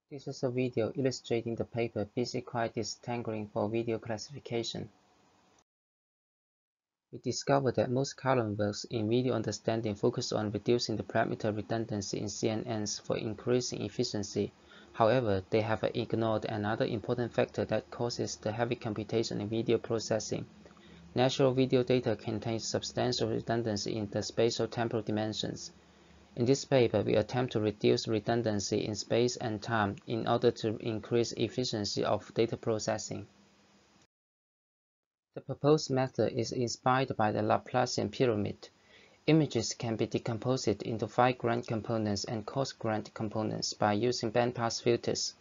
This is a video illustrating the paper BC-quiet disentangling for video classification. We discovered that most column works in video understanding focus on reducing the parameter redundancy in CNNs for increasing efficiency. However, they have ignored another important factor that causes the heavy computation in video processing. Natural video data contains substantial redundancy in the spatial-temporal dimensions. In this paper, we attempt to reduce redundancy in space and time in order to increase efficiency of data processing. The proposed method is inspired by the Laplacian pyramid. Images can be decomposed into fine-grained components and coarse-grained components by using bandpass filters.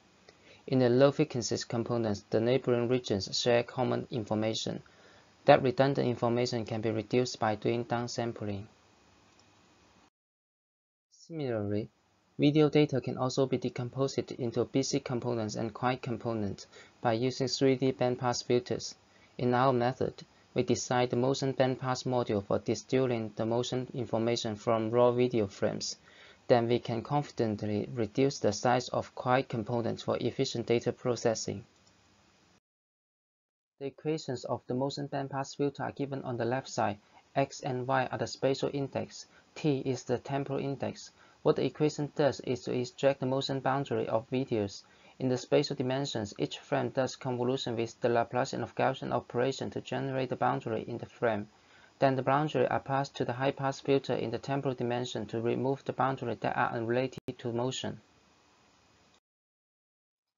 In the low-frequency components, the neighboring regions share common information. That redundant information can be reduced by doing downsampling. Similarly, video data can also be decomposed into BC components and quiet components by using 3D bandpass filters. In our method, we design the motion bandpass module for distilling the motion information from raw video frames. Then we can confidently reduce the size of quiet components for efficient data processing. The equations of the motion bandpass filter are given on the left side. X and Y are the spatial index. T is the temporal index. What the equation does is to extract the motion boundary of videos. In the spatial dimensions, each frame does convolution with the Laplacian of Gaussian operation to generate the boundary in the frame. Then the boundary are passed to the high-pass filter in the temporal dimension to remove the boundary that are unrelated to motion.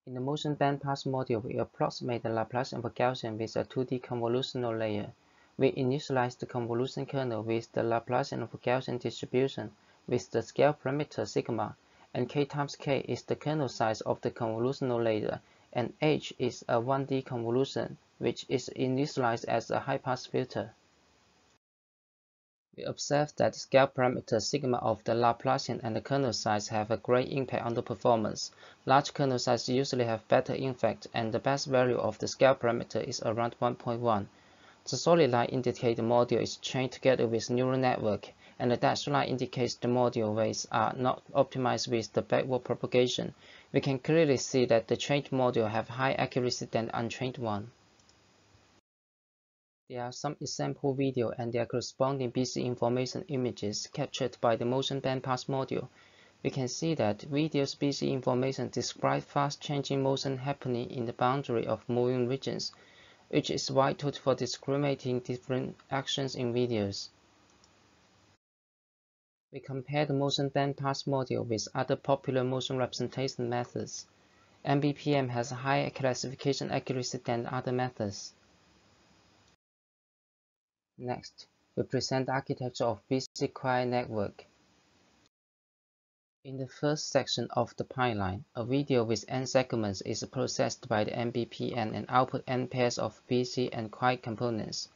In the motion bandpass module, we approximate the Laplacian of Gaussian with a 2D convolutional layer. We initialize the convolution kernel with the Laplacian of Gaussian distribution with the scale parameter sigma, and k times k is the kernel size of the convolutional layer, and h is a 1D convolution, which is initialized as a high-pass filter. We observe that the scale parameter sigma of the Laplacian and the kernel size have a great impact on the performance. Large kernel sizes usually have better effect, and the best value of the scale parameter is around 1.1. The solid line indicates the module is trained together with neural network, and the dashed line indicates the module weights are not optimized with the backward propagation. We can clearly see that the trained module have higher accuracy than the untrained one. There are some example video and their corresponding BC information images captured by the motion bandpass module. We can see that video's BC information describes fast-changing motion happening in the boundary of moving regions, which is vital for discriminating different actions in videos. We compare the motion bandpass module with other popular motion representation methods. MBPM has higher classification accuracy than other methods. Next, we present the architecture of BC-quiet network. In the first section of the pipeline, a video with n segments is processed by the MBPM and output n pairs of BC and quiet components.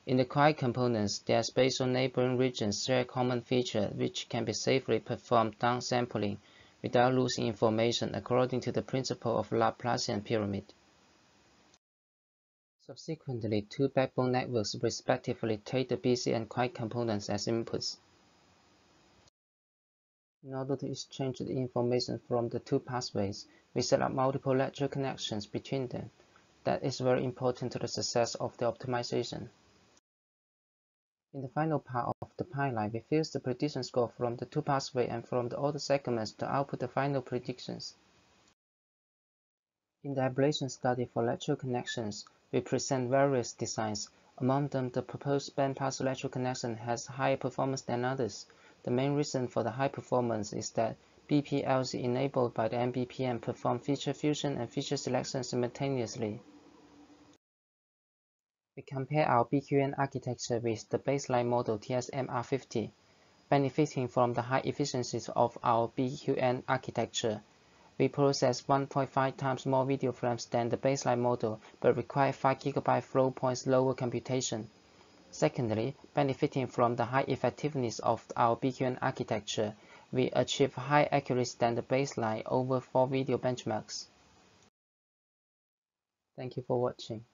In the quiet components, their spatial neighboring regions share common features which can be safely performed downsampling without losing information according to the principle of Laplacian pyramid. Subsequently, two backbone networks respectively take the BC and quiet components as inputs. In order to exchange the information from the two pathways, we set up multiple lateral connections between them. That is very important to the success of the optimization. In the final part of the pipeline, we fuse the prediction score from the two pathways and from the other segments to output the final predictions. In the ablation study for lateral connections, we present various designs. Among them, the proposed bandpass lateral connection has higher performance than others. The main reason for the high performance is that BPLC enabled by the MBPM perform feature fusion and feature selection simultaneously. We compare our BQN architecture with the baseline model TSMR50. Benefiting from the high efficiencies of our BQN architecture, we process 1.5 times more video frames than the baseline model, but require 5 GB flow points lower computation. Secondly, benefiting from the high effectiveness of our BQN architecture, we achieve higher accuracy than the baseline over 4 video benchmarks. Thank you for watching.